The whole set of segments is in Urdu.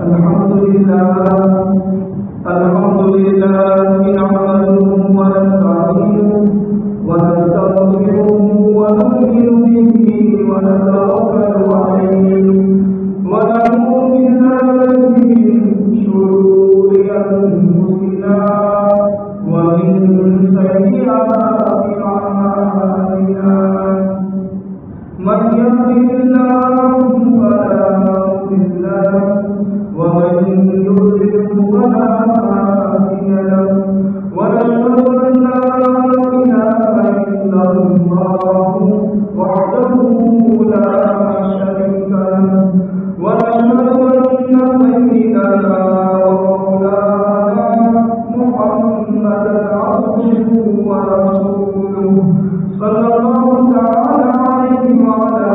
الحمد لله نحمده ونستعينه ونستغفره ونؤمن به ونتوكل عليه ونعوذ بالله من شرور أنفسنا ومن سيئات أعمالنا من يهده الله فلا مضل له ومن يضلل فلا هادي له ونشهد أن لا إله إلا الله وحده لا شريك له ونشهد أن سيدنا ومولانا محمدا عبده ورسوله صلى الله تعالى عليه وعلى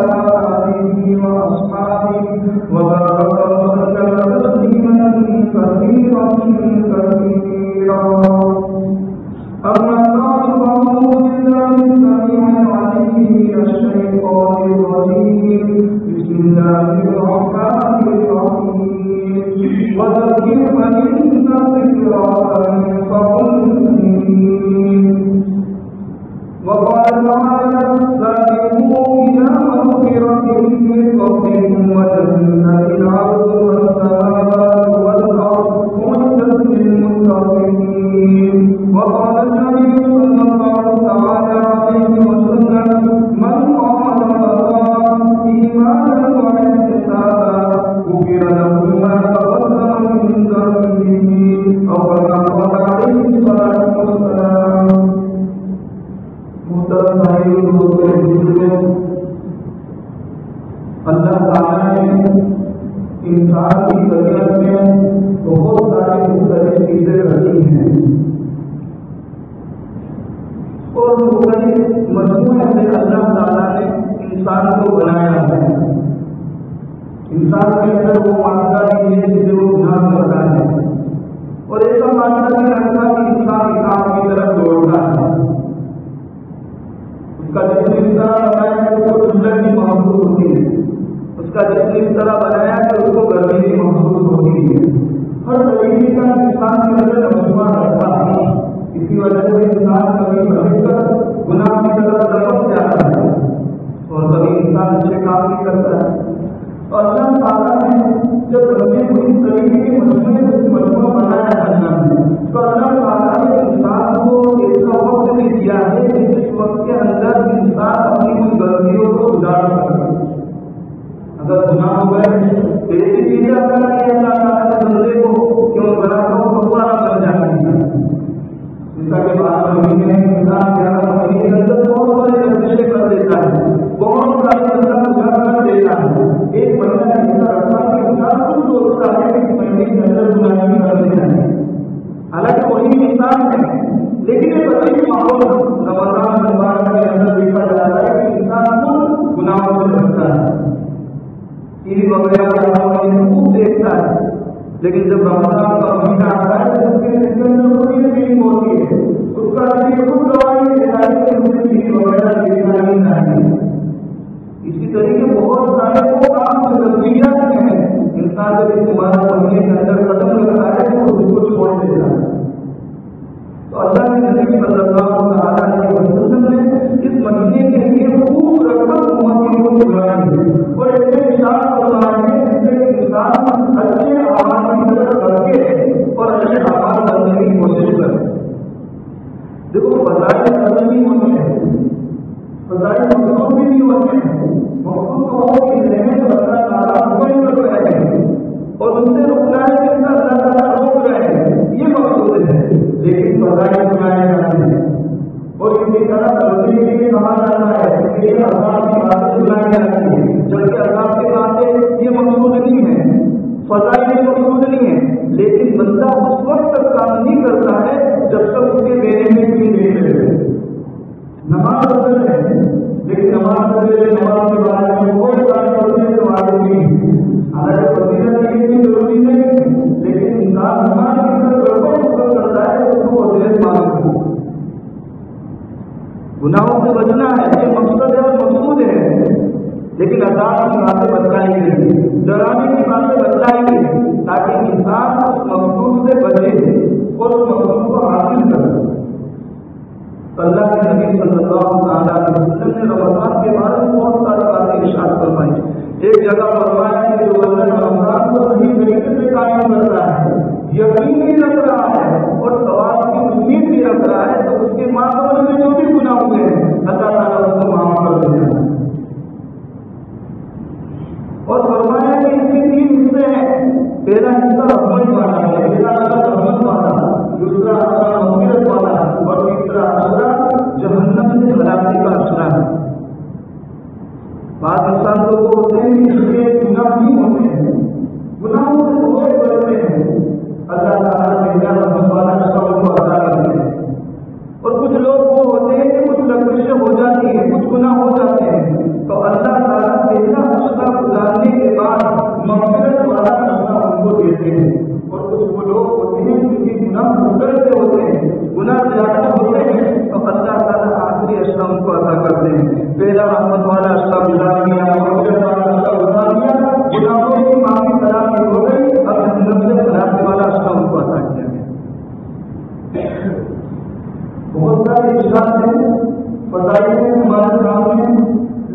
آله وأصحابه وبارك وسلم تسليما كثيرا أما بعد فأعوذ بالله السميع العليم من الشيطان الرجيم بسم الله الرحمن الرحيم وذكر فإن الذكرى تنفع المؤمنين وقال تعالى سابقوا إلى مغفرة من ربكم وجنة عرضها السماوات والأرض أعدت للمتقين وقال النبي صلى الله تعالى عليه وسلم من قال الله إيمانا واحتسابا غفر له ما تقدم من ذنبه أو كما قال عليه الصلاة والسلام. اللہ تعالیٰ نے انسان کی طبیعت میں بہت ساری مختلف چیزیں رکھی ہیں اور مختلف مجموعے سے اللہ تعالیٰ نے انسان کو بنایا ہے. انسان کے اندر وہ مادہ نہیں ہے جسے وہ گناہ کرتا ہے اور ایسا مادہ نہیں رکھتا کہ انسان کام کی طرف دوڑتا ہے. اس کا جسم اس طرح بنایا ہے اس کو ٹھنڈک بھی محسوس ہوتی ہے. اس کا جسم اس طرح بنایا ہے کہ اس کو گرمی بھی محسوس ہوتی ہے. ہر طریقے کا انسان کے اندر مجموعہ رکھتا ہے. اسی وجہ سے انسان کبھی بڑھ کر گناہ کی طرف ضرور جاتا ہے اور کبھی انسان اچھے کام بھی کرتا ہے. اور اللہ تعالیٰ نے جب بندے کو اس طریقے کے مجموعہ بنایا ہے تو اللہ تعالیٰ نے انسان کو ایسا وقت بھی دیا ہے جس وقت کے اندر انسان اپنی ان غلطیوں کو سدھار سکے. اگر گناہ ہو گئے ایسی چیزیں اللہ تعالیٰ نے بندے کو کیوں گناہ کو دوبارہ بن جاتی ہے. جیسا کہ بات مہینے انسان 11 مہینے کے اندر بہت سارے نشے کر دیتا ہے, بہت سارے انسان گھر کر دیتا ہے. ایک بندہ ایسا رکھتا ہے کہ انسان خود سوچتا ہے کہ اس مہینے کے اندر گناہ نہیں کر دینا ہے. حالانکہ وہی انسان ہے لیکن یہ بڑی ماحول رمضان مبارک کے اندر دیکھا جاتا ہے کہ انسان خود گناہوں سے بچتا ہے. ٹی وی وغیرہ خوب دیکھتا ہے لیکن جب رمضان کا مہینہ آتا ہے تو اس کے اندر بڑی فیلنگ ہوتی ہے. اس کا خود دوائی دیتا ہے کہ مجھے ٹی وی وغیرہ دیکھنا نہیں چاہیے. اسی طریقے بہت سارے وہ کام جو نظریات میں ہیں انسان جب اس مبارک مہینے کے اندر ختم کرتا ہے تو اس کو چھوڑ دیتا ہے. تو اللہ کے نبی صلی اللہ علیہ وسلم نے اس مہینے کے لیے خوب رقم امتی کو بلائی ہے اور ایسے اشارہ بتائے ہیں جس سے انسان اچھے اعمال کی طرف بڑھے اور اچھے اعمال کرنے کی کوشش کرے. دیکھو فضائل قدر بھی ہوتے ہیں, فضائل مقصود بھی ہوتے ہیں. مقصود تو ہو کہ نعمت اللہ تعالیٰ مقبول کر رہے ہیں اور ان سے رکانے کے اندر اللہ تعالیٰ روک رہے ہیں, یہ مقصود ہے. لیکن فضائل سنائے جاتے ہیں اور اسی طرح تبدیلی کے لیے کہا جاتا ہے کہ یہ عذاب کی باتیں سنائی جاتی ہیں جبکہ عذاب کی باتیں یہ مقصود نہیں ہے, فضائل یہ مقصود نہیں ہے. لیکن بندہ اس وقت تک کام نہیں کرتا ہے جب تک اس کے دینے میں بھی نہیں ملے. نماز افضل ہے لیکن نماز کے بارے میں کوئی بات کرنے کے بارے میں ہمارے فضیلت کی ضروری نہیں لیکن انسان نماز کی طرف کرتا ہے تو اس کو فضیلت مانگتا ہے. گناہوں سے بچنا ہے یہ مقصد ہے اور مقصود ہے لیکن عذاب کی باتیں بتلائی گئی، ڈرانے کی باتیں بتلائی گئی تاکہ انسان اس مقصود سے بچے اور اس مقصود کو حاصل کرے۔ اللہ کے نبی صلی اللہ علیہ وسلم نے رمضان کے بارے میں بہت ساری باتیں ارشاد فرمائی۔ ایک جگہ فرمایا کہ جو بندہ رمضان کو صحیح طریقے سے قائم کرتا ہے، یقین بھی رکھ رہا ہے اور ثواب کی امید بھی رکھ رہا ہے، تو اس کے معاملے میں جو بھی گناہ ہوئے ہیں اللہ تعالیٰ اس کو معاف کر دے گا۔ اور فرمایا کہ اس کے 3 حصے ہیں، پہلا حصہ رحمت والا ہے، پہلا حصہ رحمت والا، دوسرا حصہ مغفرت والا اور تیسرا حصہ جہنم سے ہلاکت کا حصہ ہے۔ بعض انسان تو وہ ہوتے ہیں کہ اس کے گناہ نہیں ہوتے ہیں، گناہوں سے بہت بڑھتے ہیں، اللہ تعالیٰ نے کیا رحمت والا حصہ ان کو عطا کرتے ہیں۔ اور کچھ لوگ وہ ہوتے ہیں کہ کچھ لغزشیں ہو جاتی ہیں، کچھ گناہ ہو جاتے ہیں، تو اللہ تعالیٰ پہلا حصہ گزارنے کے بعد مغفرت والا حصہ ان کو دیتے ہیں۔ اور کچھ وہ لوگ ہوتے ہیں جن کے گناہ مختلف ہوتے ہیں، گناہ زیادہ ہوتے ہیں، تو اللہ تعالیٰ آخری حصہ ان کو عطا کرتے ہیں۔ پہلا رحمت والا حصہ گزار دیا، مغفرت والا حصہ گزار دیا، گناہوں کی معافی کرامی ہو گئی، اب جہنم سے ہلاکت والا حصہ ان کو عطا کیا گیا۔ بہت سارے ارشاد ہیں، بتائیے ہمارے سامنے،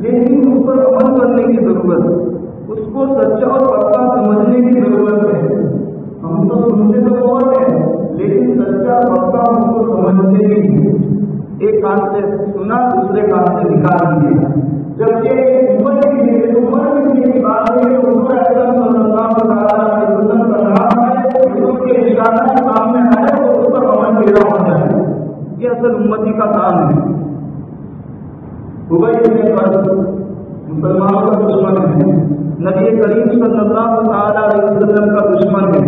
لیکن اس پر عمل کرنے کی ضرورت ہے، اس کو سچا اور پکا سمجھنے کی ضرورت ہے۔ ہم تو سنتے تو بہت ہیں، لیکن سچا پکا ہم کو سمجھتے نہیں۔ ایک کان سے سنا، دوسرے کان سے نکال دیا، جبکہ عمر کی بات ہے کہ حضور اکرم صلی اللہ علیہ وسلم کا نام ہے، حضور کے ارشادات سامنے آئے تو اس پر عمل پیدا ہو جائے۔ یہ اصل امتی کا کام ہے۔ ابی بن خلف مسلمانوں کا دشمن ہے، نبی کریم صلی اللہ علیہ وسلم کا دشمن ہے،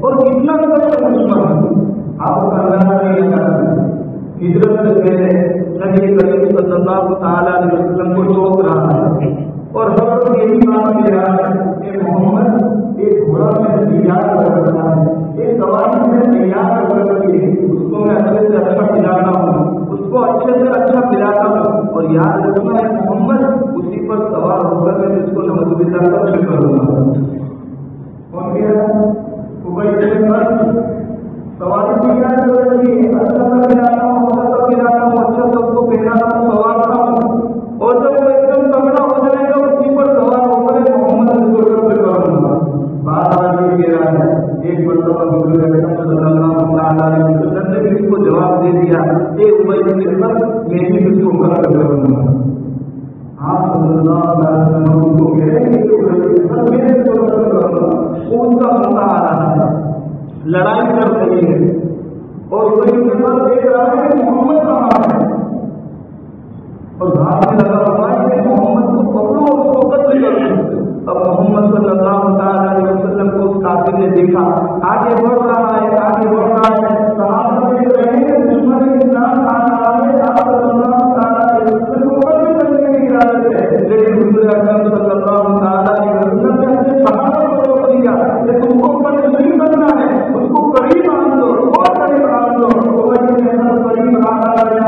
اور کتنا بڑا دشمن ہے آپ کا اندازہ نہیں لگا۔ ہجرت سے پہلے نبی کریم صلی اللہ علیہ وسلم کو چوک رہا ہے اور ہر وقت یہی بات کہہ رہا ہے کہ محمد ایک گھوڑا میں تیار کر رکھا ہے، ایک سواری میں تیار کر رکھی ہے، اس کو میں اچھے سے اچھا پلاتا ہوں، اس کو اچھے سے اچھا پلاتا ہوں، اور یاد رکھنا ہے محمد اسی پر سوار ہو کر میں اس کو نماز بلا کر شروع کروں گا۔ اور سواری تیار کر رکھی ہے، اچھا سا پلاتا ہوں، اچھا سا اس کو پہناتا ہوں، سوارتا ہوں، اور جب وہ ایک دم تگڑا ہو جائے گا اسی پر سوار ہو کر محمد اس کو شروع کروں گا۔ بات آج یہ کہہ رہا ہے، ایک مرتبہ حضور اکرم صلی اللہ علیہ وسلم نے بھی اس کو جواب دے دیا، ایک ابی بن خلف میں بھی اس کو قتل کروں گا۔ آپ صلی اللہ علیہ وسلم کو کہہ رہے ہیں کہ ابی بن خلف میں اس کو قتل کروں گا، ان کا مسئلہ آ رہا ہے، لڑائی چل رہی ہے، اور ابی بن خلف دیکھ رہا ہے کہ محمد کہاں ہے، اور ہاتھ میں لگا ہوا ہے کہ محمد کو پکڑو اور اس کو قتل کرو۔ اب محمد صلی اللہ علیہ وسلم کو اس کافر نے دیکھا، آگے بڑھ رہا ہے، آگے بڑھ رہا ہے، صحابہ دیکھ رہے ہیں دشمن اسلام آ رہا ہے، آپ صلی اللہ علیہ وسلم کو قتل کرنے کی اجازت ہے، لیکن حضور اکرم صلی اللہ علیہ وسلم نے اپنے صحابہ کو روک دیا کہ تم کو قتل نہیں کرنا ہے، اس کو قریب آن دو، اور قریب آن دو۔ قریب آتا گیا،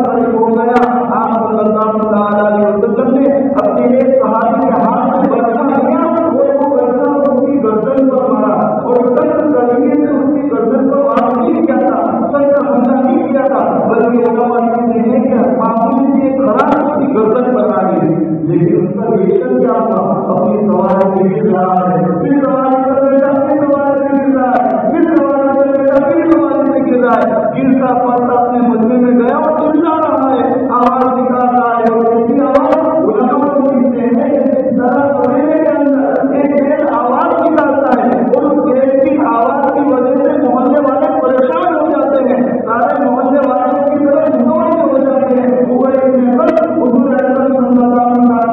قریب ہو گیا، آپ صلی اللہ علیہ وسلم نے اپنے ایک صحابی کے ہاتھ میں بچہ لیا، وہ بچہ اس کی گردن پر مارا، اور سخت طریقے سے اس کی گردن پر وار نہیں کیا تھا، سخت حملہ نہیں کیا تھا، بلکہ معمولی سے ایک خراش اس کی گردن پر آ گئی، لیکن اس کا ریشن کیا تھا، اپنی سواری سے گر رہا ہے، پھر سواری پر بیٹا، پھر سواری سے گر رہا ہے، پھر سواری پر بیٹا، پھر سواری سے گر رہا ہے، گرتا پڑتا اپنے مجمے میں گیا اور چلا رہا ہے، آواز نکال رہا ہے، اور ایسی آواز علماء کو کہتے ہیں ذرا سونے کے اندر ایک تیز آواز نکالتا ہے، اور اس تیز کی آواز کی وجہ سے محلے والے پریشان ہو جاتے ہیں، سارے محلے والوں کی طرف نوش ہو جاتے ہیں۔ حضور اکرم صلی اللہ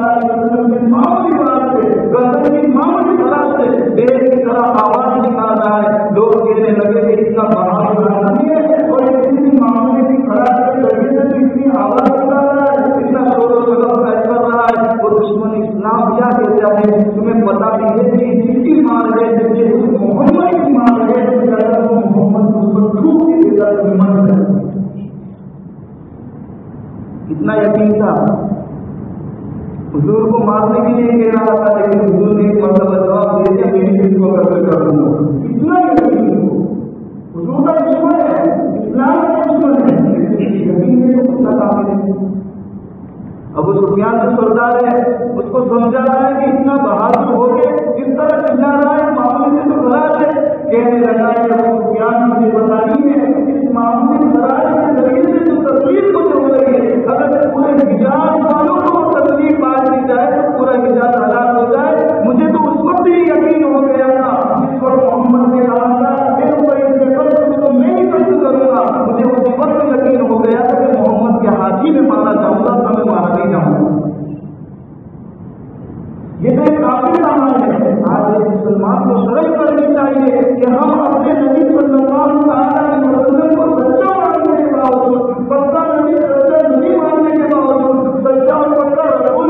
علیہ وسلم کی معمولی بات سے، گردن کی معمولی بات سے تیز کی طرح آواز نکال رہا ہے، لوگ کہنے لگے کہ اس کا بہار نہیں ہے، اور اتنی معمولی کی خراب لگے سے اتنی آواز نکال رہا ہے، اتنا شور و شراب کر رہا ہے، اور دشمن اسلام کیا کہتا ہے تمہیں پتا بھی ہے کہ جس کی مار ہے یہ اس محمد کی مار ہے، وہ محمد اس کو ڈوب کے دیتا ہے۔ کتنا یقین تھا حضور کو مارنے کے لیے کہہ رہا تھا، لیکن حضور نے ایک مرتبہ جواب دے دیا، میں نے اس کو قتل کر دوں گا. اتنا یقین ہو، حضور کا دشمن ہے، اسلام کا دشمن ہے، یقین ہے تو کتنا کافی ہے. ابو سفیان جو سردار ہے اس کو سمجھا رہا ہے کہ اتنا بہادر ہو کے کس طرح چلا رہا ہے، معاملے سے تو خراب ہے. کہنے لگا ہے ابو سفیان مجھے بتانی ہے اس معاملے خراب کے ذریعے سے جو تکلیف مجھے ہو رہی ہے، اگر پورے حجاز والوں کو تکلیف بات دی جائے تو پورا حجاز ہلاک ہو جائے. مجھے تو اس وقت ہی یقین ہو گیا تھا جس وقت محمد نے کہا تھا تو میں ہی قتل کروں گا. مجھے اس وقت یقین ہو گیا تھا کہ محمد کے ہاتھی میں مارا جاؤں گا، تو میں مارا نہیں جاؤں گا. یہ تو ایک کافی عمل ہے. آج ایک مسلمان کو شرم کرنی چاہیے کہ ہم اپنے نبی صلی اللہ علیہ وسلم کو سچا ماننے کے باوجود، پکا نبی سچا نہیں ماننے کے باوجود، سچا اور پکا رسول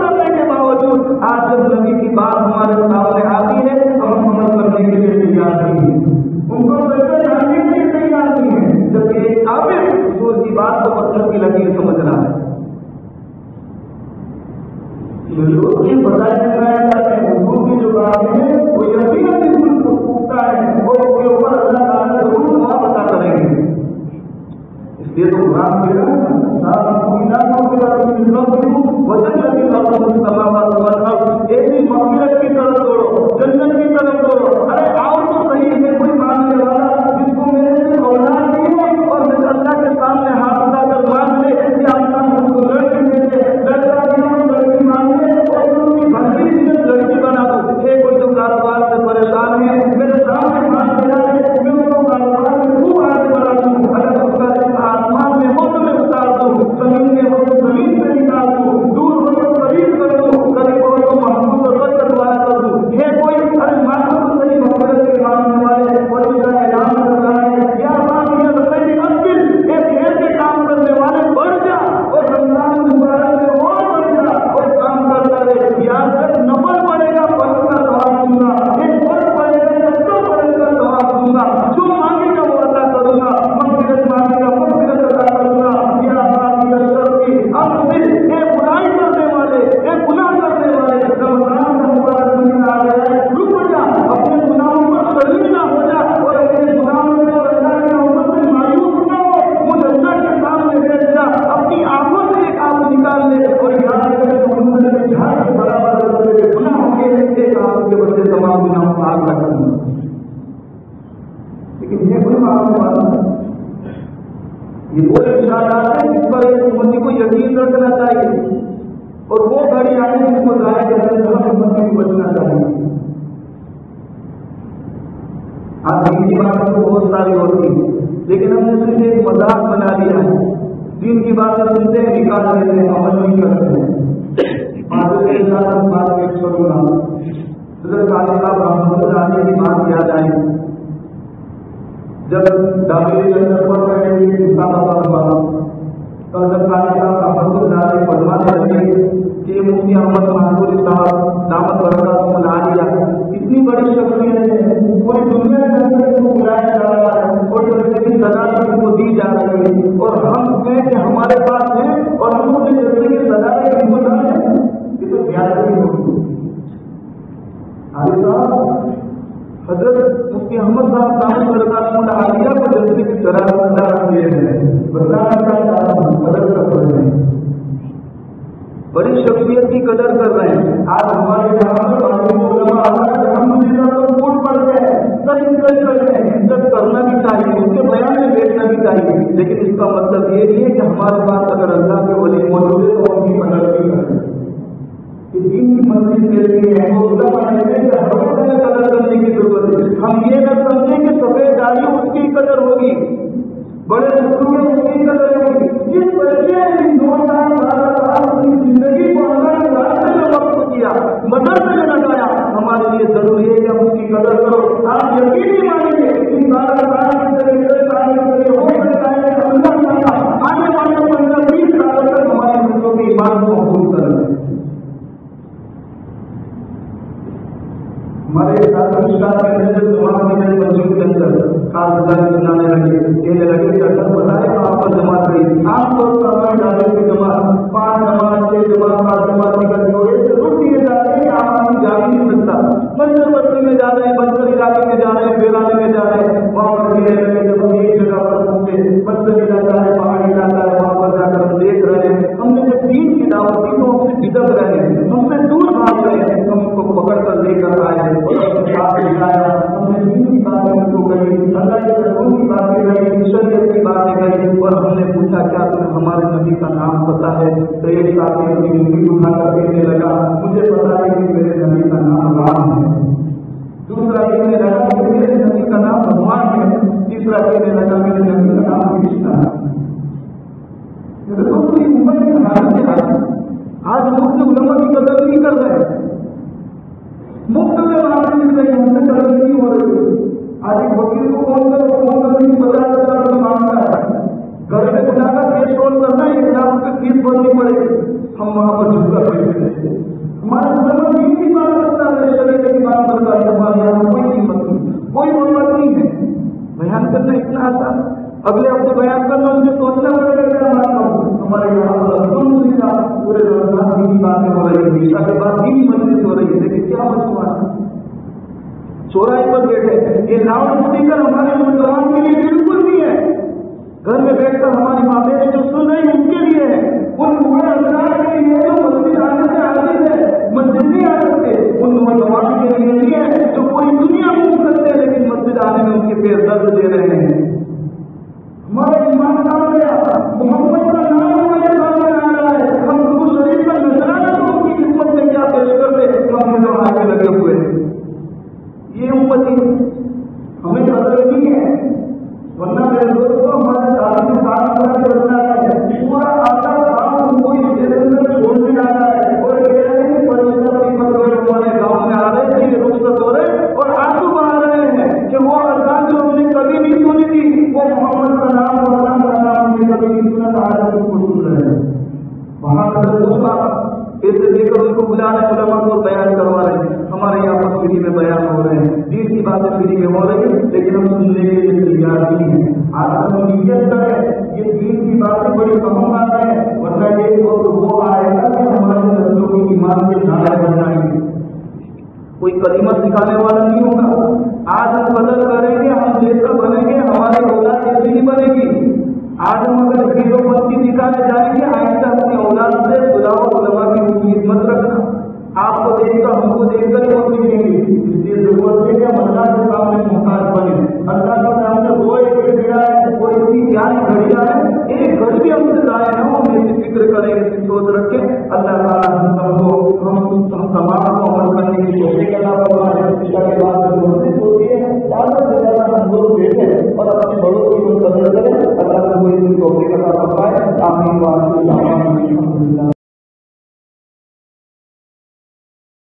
کرنے کے باوجود، آج جب نبی کی بات ہمارے سامنے آتی ہے تو ہم عمل کرنے کے لیے تیار نہیں ہیں، ان کو سچا جاننے کے لیے تیار نہیں ہے، جبکہ ایک کافر حضور کی بات کو پتھر کی لکیر سمجھ رہا ہے. حضور کی بتایا جاتا ہے، حضور کی جو باتیں ہیں وہ یقیناً بالکل پختہ ہے اور اس کے اوپر اللہ تعالیٰ ضرور دعا بتا کریں گے. اس لیے تو قرآن میں ایسی مغفرت کی طرف دوڑو، جنت کی طرف دوڑو. ارے آؤ تو صحیح ہے کوئی ماننے والا جس کو میرے سے اولاد نہیں ہے اور میں اللہ کے سامنے ہاتھ اٹھا کر مان لے کہ اللہ ہم کو لڑکی دے دے، لڑکا دنوں لڑکی مان لے اور ان کی بھاری عزت لڑکی بنا دو. کوئی جو کاروبار سے پریشان ہے میرے سامنے ہاتھ ملا ہے، میں ان کو کاروبار میں خوب آگے بڑھا دوں. اگر اس کا رشتہ آسمان میں ہو تو میں اتار دوں، زمین میں ہو تو زمین سے نکال دوں، دور ہو تو قریب کر دوں، قریب ہو تو محمود اور بچ دوارا کر دوں. یہ کوئی ہر مانو تو صحیح مغفرت کے ماننے والے اور اس کا اعلان کر رہا ہے یا بات یہ بتائیے مقبل ایک ایسے کام کرنے والے بڑھ جا اور رمضان مبارک میں اور بڑھ جا اور کام کرتا رہے. یاد رکھ نفل پڑے گا فرض کا ثواب دوں گا، ایک فرض پڑے گا یا دو فرض کا ثواب دوں گا. جو مانگے گا وہ عطا کروں گا، مغفرت مانگے گا مغفرت عطا کروں گا. یا بات یہ شرطی اب صرف ایک برائی کرنے والے، ایک گناہ کرنے والے رمضان مبارک مہینہ آ گیا ہے، رک جا، اپنے گناہوں پر شریک نہ ہو جا اور اپنے گناہوں میں اور اللہ کی محبت سے مایوس نہ ہو. مجھ اللہ کے سامنے بیٹھ جا، اپنی آنکھوں سے ایک آنکھ نکال لے اور یاد رکھے تو محمد کے جہاد کے برابر گناہ ہوں گے، ایک آنکھ کے بدلے تمام گناہوں کو آگ لگا دوں گا. لیکن یہ کوئی معلوم والا یہ وہ ارشادات ہیں جس پر ایک امتی کو یقین رکھنا چاہیے اور وہ گھڑی آئے جس کو ضائع کرنے سے ہم امتی کو بچنا چاہیے. آج دین کی باتیں تو بہت ساری ہوتی ہیں لیکن ہم نے صرف ایک مذاق بنا لیا ہے. دین کی باتیں سنتے ہیں، نکال لیتے ہیں، عمل نہیں کرتے ہیں. معذرت کے ساتھ ہم بات میں چھوڑوں گا. حضرت علی صاحب رحمۃ اللہ علیہ کی بات یاد آئی جب داخلی جنت پر رہے تھے تو حضرت علی صاحب رحمۃ اللہ علیہ فرمانے لگے کہ مفتی احمد محمود صاحب دعوت برکاتہم العالیہ اتنی بڑی شخصیت ہے، پوری دنیا کے اندر ان کو بلایا جا رہا ہے اور جیسے کی سزا ان کو دی جا رہی ہے اور ہم کہیں کہ ہمارے پاس ہے اور ہم اپنے جیسے کی سزا کی ہمت ہے. یہ تو زیادہ نہیں ہوگی. علی صاحب حضرت مفتی احمد صاحب دعوت برکاتہم العالیہ کو جیسے کی طرح سزا کیے ہیں بتانا چاہتا ہوں قدر کر رہے ہیں، بڑی شخصیت کی قدر کر رہے ہیں. آج ہمارے یہاں پر عزت کرنا بھی چاہیے، اس کے بیان میں بیٹھنا بھی چاہیے، لیکن اس کا مطلب یہ نہیں ہے کہ ہمارے پاس اگر اللہ کے ولی موجود ہے تو ہم کی مدد بھی کریں. دین کی منزل کے لیے ہر وقت میں قدر کرنے کی ضرورت ہے. ہم یہ نہ سمجھیں کہ سفید داڑھی اس کی قدر ہوگی، بڑے میں اس کی قدر ہوگی. جس بچے نے اپنی زندگی کو اللہ کے راستے میں وقف کیا، مدرسے میں لگایا، ہمارے لیے ضروری ہے کہ ہم اس کی قدر کرو. آپ یقین نہیں مانیں گے کہ آنے والے 15-20 سال تک ہمارے بچوں کی ایمان کو محفوظ کر رہے ہیں. ہمارے ساتھ رشتہ کے بچوں کے اندر خاص سنانے لگے کہنے لگے کہ اگر بتائے تو آپ وضو کی باتیں کری، شریعت کی باتیں کری، اور ہم نے پوچھا کیا تمہیں ہمارے نبی کا نام پتا ہے؟ تو ایک ساتھی اپنی انگلی اٹھا کر کہنے لگا مجھے پتا ہے کہ میرے نبی کا نام رام ہے، دوسرا کہنے لگا کہ میرے نبی کا نام بھگوان ہے، تیسرا کہنے لگا میرے نبی کا نام کرشنا ہے۔ میرے تو پوری عمر کی حالت ہے، آج مفت علماء کی قدر نہیں کر رہے، مفت میں بنانے مل رہی ہم سے قدر نہیں ہو رہی۔ آج ایک وکیل کو فون کرنے کی بجائے 50,000 روپئے مانگتا ہے، گھر میں بلا کر کیس سولو کرنا ہے 1,00,000 روپئے فیس بھرنی پڑے گی، ہم وہاں پر جھک کر بیٹھتے ہیں۔ ہمارا علماء دین کی بات کرتا ہے، شریعت کی بات کرتا ہے، ہمارے یہاں کوئی قیمت نہیں، کوئی محبت نہیں ہے۔ بیان کرنا اتنا آسان، اگلے ہفتے بیان کرنا مجھے سوچنا پڑے گا کیا بات کروں۔ ہمارے یہاں پر پورے رمضان کی باتیں ہو رہی ہے، عشاء کے بعد دینی مجلس ہو رہی ہے، لیکن کیا مجموعہ ہے؟ چوراہے پر بیٹھے، یہ لاؤڈ اسپیکر ہمارے نوجوان کے لیے بالکل نہیں ہے، گھر میں بیٹھ کر ہماری ماں بہنیں جو سن رہی ان کے لیے ہے، ان بوڑھے افراد کے لیے جو مسجد آنے سے عاجز ہے، مسجد نہیں آ سکتے، ان نوجوانوں کے لیے نہیں ہے جو پوری دنیا گھوم سکتے ہیں لیکن مسجد آنے میں ان کے پیر درد دے رہے ہیں۔ ہمارا ایمان کہاں گیا؟ محمد کا نام ہمارے سامنے آ رہا ہے، ہم حضور شریف کا نذرانہ تو ان کی خدمت میں کیا پیش کرتے، ہم جو آگے لگے ہوئے ہیں۔ یہ امتی ہمیں قدر نہیں ہے، ورنہ میرے دوستوں ہمارے تعلیم کام کرنا چلتا ہے، پورا آتا کام ان کو اس کے اندر چھوڑنے جانا ہے اور کہہ رہے ہیں فرشتہ کی مطلب ہمارے گاؤں میں آ رہے ہیں، یہ رخصت ہو رہے اور آنسو بہا رہے ہیں کہ وہ اذان جو ہم نے کبھی نہیں سنی تھی، وہ محمد کا نام اور اللہ کا نام ہم نے کبھی نہیں سنا تھا، آج ہم اس کو سن رہے ہیں۔ وہاں پر دوسرا ایسے دے کر ان کو بلانے علماء کو بیان کروا رہے ہیں، ہمارے یہاں پر فری میں بیان ہو رہے ہیں، دین کی باتیں فری میں ہو رہی ہیں، لیکن ہم سننے کے لیے تیار نہیں ہیں۔ آج ہم نیت کریں یہ دین کی باتیں بڑی اہم بات ہے، ورنہ یہ وہ آئے گا کہ ہمارے نسلوں کی ایمان کے نعرے بن جائیں گے، کوئی کلمہ سکھانے والا نہیں ہوگا۔ آج ہم بدل کریں گے، ہم جیسا بنیں گے، ہماری اولاد ایسی نہیں بنے گی۔ آج ہم اگر ہیرو پنتی دکھانے جائیں گے، آئندہ اپنی اولاد سے بلاؤ علماء کی امید مت رکھنا، آپ کو دیکھ کر ہم کو دیکھ کر وہ سیکھیں گے۔ اس لیے ضرورت ہے کہ ہم اللہ کے سامنے محتاج بنے، اللہ کے سامنے روئے کہ میرا وہ اتنی پیاری گھڑی ہے، ایک گھڑی بھی ہم سے ضائع نہ ہو، ہم ایسی فکر کریں، ایسی سوچ رکھیں۔ اللہ تعالیٰ ہم سب کو ہم تمام کو عمل کرنے کی توفیق عطا فرمائے۔ عشاء کے بعد مسجد ہوتی ہے، زیادہ سے زیادہ ہم لوگ بیٹھیں اور اپنے بڑوں کی قدر کریں، اللہ کو توفیق عطا فرمائے۔ آمین۔